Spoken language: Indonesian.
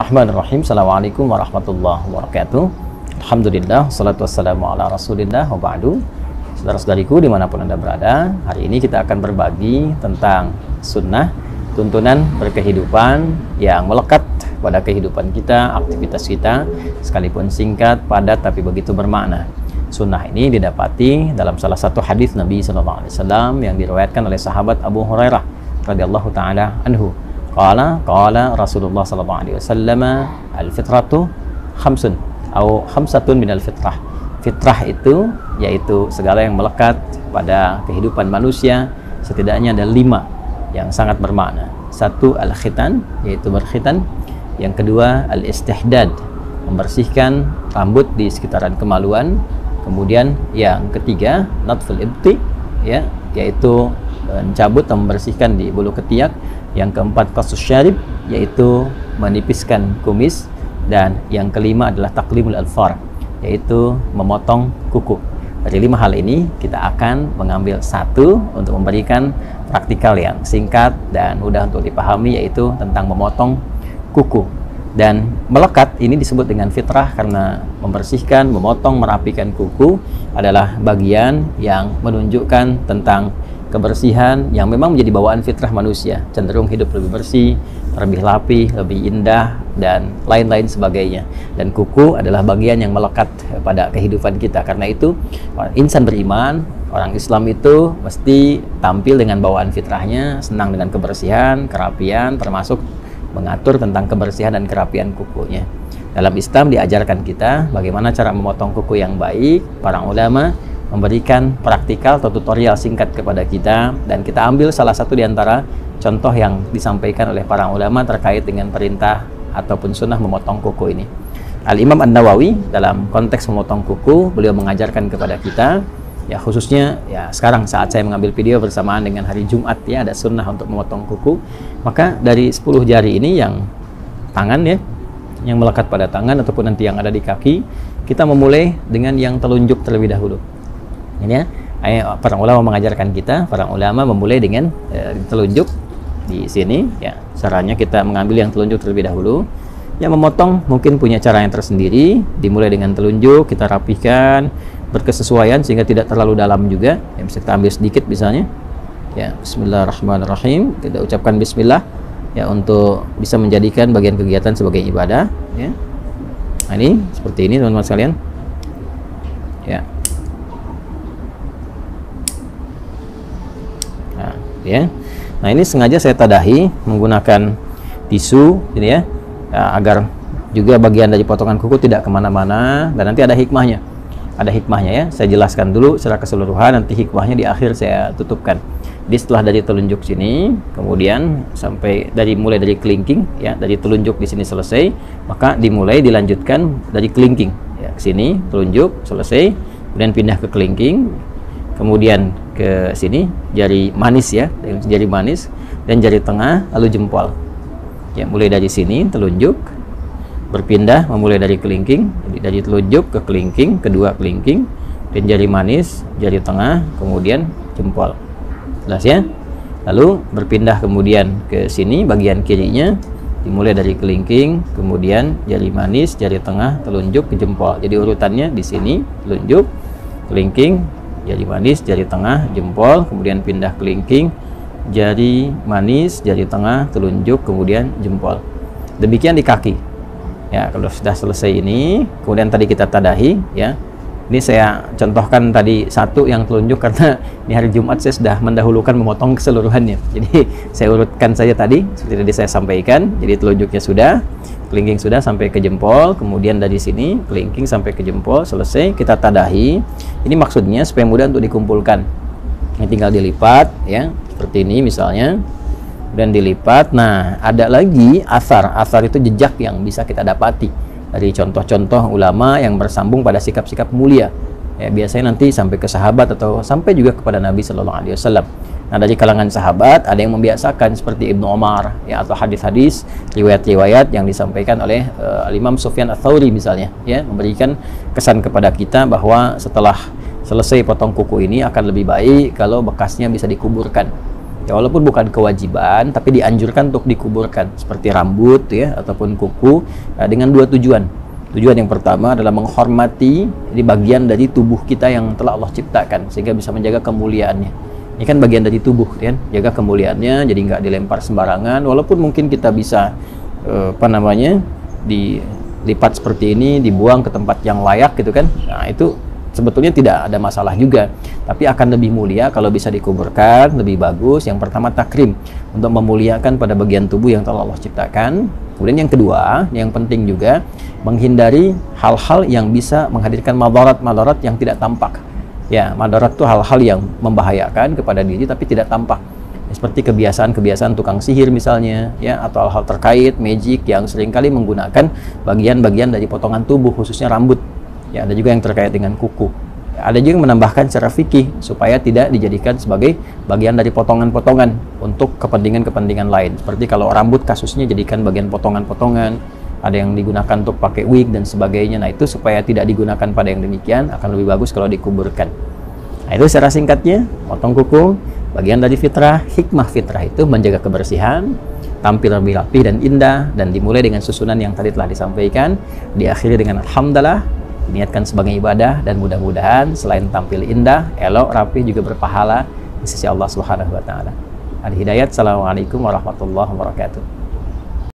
Bismillahirrahmanirrahim. Assalamualaikum warahmatullahi wabarakatuh. Alhamdulillah, salatu wassalamu ala rasulillah wa ba'du. Saudara-saudariku dimanapun Anda berada, hari ini kita akan berbagi tentang sunnah, tuntunan berkehidupan yang melekat pada kehidupan kita, aktivitas kita, sekalipun singkat, padat, tapi begitu bermakna. Sunnah ini didapati dalam salah satu hadis Nabi SAW yang diriwayatkan oleh sahabat Abu Hurairah radhiyallahu taala anhu. Qala Rasulullah sallallahu alaihi wasallam, al-fitratu khamsun atau khamsatun minal fitrah. Fitrah itu yaitu segala yang melekat pada kehidupan manusia, setidaknya ada 5 yang sangat bermakna. Satu, al-khitan, yaitu berkhitan. Yang kedua, al-istihdad, membersihkan rambut di sekitaran kemaluan. Kemudian yang ketiga, natful ibti, ya, yaitu mencabut atau membersihkan di bulu ketiak. Yang keempat, qasus syarib, yaitu menipiskan kumis. Dan yang kelima adalah taqlimul alfar, yaitu memotong kuku. Dari 5 hal ini kita akan mengambil satu untuk memberikan praktikal yang singkat dan mudah untuk dipahami, yaitu tentang memotong kuku. Dan melekat ini disebut dengan fitrah karena membersihkan, memotong, merapikan kuku adalah bagian yang menunjukkan tentang kebersihan yang memang menjadi bawaan fitrah manusia, cenderung hidup lebih bersih, lebih rapi, lebih indah, dan lain-lain sebagainya. Dan kuku adalah bagian yang melekat pada kehidupan kita. Karena itu insan beriman, orang Islam itu mesti tampil dengan bawaan fitrahnya, senang dengan kebersihan, kerapian, termasuk mengatur tentang kebersihan dan kerapian kukunya. Dalam Islam diajarkan kita bagaimana cara memotong kuku yang baik. Para ulama memberikan praktikal atau tutorial singkat kepada kita, dan kita ambil salah satu di antara contoh yang disampaikan oleh para ulama terkait dengan perintah ataupun sunnah memotong kuku ini. Al-Imam An-Nawawi dalam konteks memotong kuku, beliau mengajarkan kepada kita, ya khususnya ya sekarang saat saya mengambil video bersamaan dengan hari Jumat, ya ada sunnah untuk memotong kuku. Maka dari 10 jari ini yang tangan, ya, yang melekat pada tangan ataupun nanti yang ada di kaki, kita memulai dengan yang telunjuk terlebih dahulu. Ini ya, para ulama mengajarkan kita, para ulama memulai dengan telunjuk di sini, ya. Caranya kita mengambil yang telunjuk terlebih dahulu. Yang memotong mungkin punya cara yang tersendiri, dimulai dengan telunjuk, kita rapihkan berkesesuaian sehingga tidak terlalu dalam juga. Ya, bisa kita ambil sedikit misalnya. Ya, bismillahirrahmanirrahim. Kita ucapkan bismillah ya untuk bisa menjadikan bagian kegiatan sebagai ibadah, ya. Nah, ini seperti ini teman-teman sekalian. Ya. Ya. Nah, ini sengaja saya tadahi menggunakan tisu ini, ya, agar juga bagian dari potongan kuku tidak kemana-mana, dan nanti ada hikmahnya. Ada hikmahnya, ya. Saya jelaskan dulu secara keseluruhan, nanti hikmahnya di akhir saya tutupkan. Jadi setelah dari telunjuk sini, kemudian sampai mulai dari kelingking, ya, dari telunjuk di sini selesai, maka dilanjutkan dari kelingking, ya, ke sini telunjuk selesai, kemudian pindah ke kelingking, kemudian ke sini jari manis, ya, jari manis dan jari tengah, lalu jempol. Ya, mulai dari sini telunjuk, berpindah memulai dari kelingking, jadi dari telunjuk ke kelingking, kedua kelingking, dan jari manis, jari tengah, kemudian jempol. Jelas, ya? Lalu berpindah kemudian ke sini bagian kirinya, dimulai dari kelingking, kemudian jari manis, jari tengah, telunjuk ke jempol. Jadi urutannya di sini telunjuk, kelingking, jari manis, jari tengah, jempol, kemudian pindah kelingking, jari manis, jari tengah, telunjuk, kemudian jempol. Demikian di kaki. Ya, kalau sudah selesai ini, kemudian tadi kita tadahi, ya. Ini saya contohkan tadi satu yang telunjuk karena di hari Jumat saya sudah mendahulukan memotong keseluruhannya. Jadi saya urutkan saja tadi seperti tadi saya sampaikan. Jadi telunjuknya sudah, kelingking sudah sampai ke jempol, kemudian dari sini kelingking sampai ke jempol, selesai kita tadahi. Ini maksudnya supaya mudah untuk dikumpulkan. Ini tinggal dilipat, ya, seperti ini misalnya, dan dilipat. Nah, ada lagi asar itu jejak yang bisa kita dapati dari contoh-contoh ulama yang bersambung pada sikap-sikap mulia, ya, biasanya nanti sampai ke sahabat atau sampai juga kepada Nabi Shallallahu Alaihi Wasallam. Nah, dari kalangan sahabat ada yang membiasakan seperti Ibnu Umar, ya, atau hadis-hadis, riwayat-riwayat yang disampaikan oleh Imam Sufyan Ats-Tsauri misalnya, ya, memberikan kesan kepada kita bahwa setelah selesai potong kuku ini akan lebih baik kalau bekasnya bisa dikuburkan. Ya, walaupun bukan kewajiban, tapi dianjurkan untuk dikuburkan seperti rambut ya ataupun kuku dengan dua tujuan. Tujuan yang pertama adalah menghormati di bagian dari tubuh kita yang telah Allah ciptakan sehingga bisa menjaga kemuliaannya. Ini kan bagian dari tubuh kan, jaga kemuliaannya jadi nggak dilempar sembarangan. Walaupun mungkin kita bisa dilipat seperti ini, dibuang ke tempat yang layak gitu kan. Nah, itu sebetulnya tidak ada masalah juga, tapi akan lebih mulia kalau bisa dikuburkan, lebih bagus. Yang pertama takrim, untuk memuliakan pada bagian tubuh yang telah Allah ciptakan. Kemudian yang kedua, yang penting juga menghindari hal-hal yang bisa menghadirkan madarat yang tidak tampak. Ya, madarat itu hal-hal yang membahayakan kepada diri tapi tidak tampak. Seperti kebiasaan-kebiasaan tukang sihir misalnya, ya, atau hal-hal terkait magic yang seringkali menggunakan bagian-bagian dari potongan tubuh, khususnya rambut. Ya, ada juga yang terkait dengan kuku. Ada juga yang menambahkan secara fikih supaya tidak dijadikan sebagai bagian dari potongan-potongan untuk kepentingan-kepentingan lain. Seperti kalau rambut kasusnya jadikan bagian potongan-potongan, ada yang digunakan untuk pakai wig dan sebagainya. Nah, itu supaya tidak digunakan pada yang demikian, akan lebih bagus kalau dikuburkan. Nah, itu secara singkatnya, potong kuku, bagian dari fitrah. Hikmah fitrah itu menjaga kebersihan, tampil lebih rapi dan indah, dan dimulai dengan susunan yang tadi telah disampaikan, diakhiri dengan alhamdulillah, niatkan sebagai ibadah, dan mudah-mudahan selain tampil indah, elok, rapi, juga berpahala di sisi Allah Subhanahu wa Ta'ala. Al-Hidayat. Assalamualaikum warahmatullahi wabarakatuh.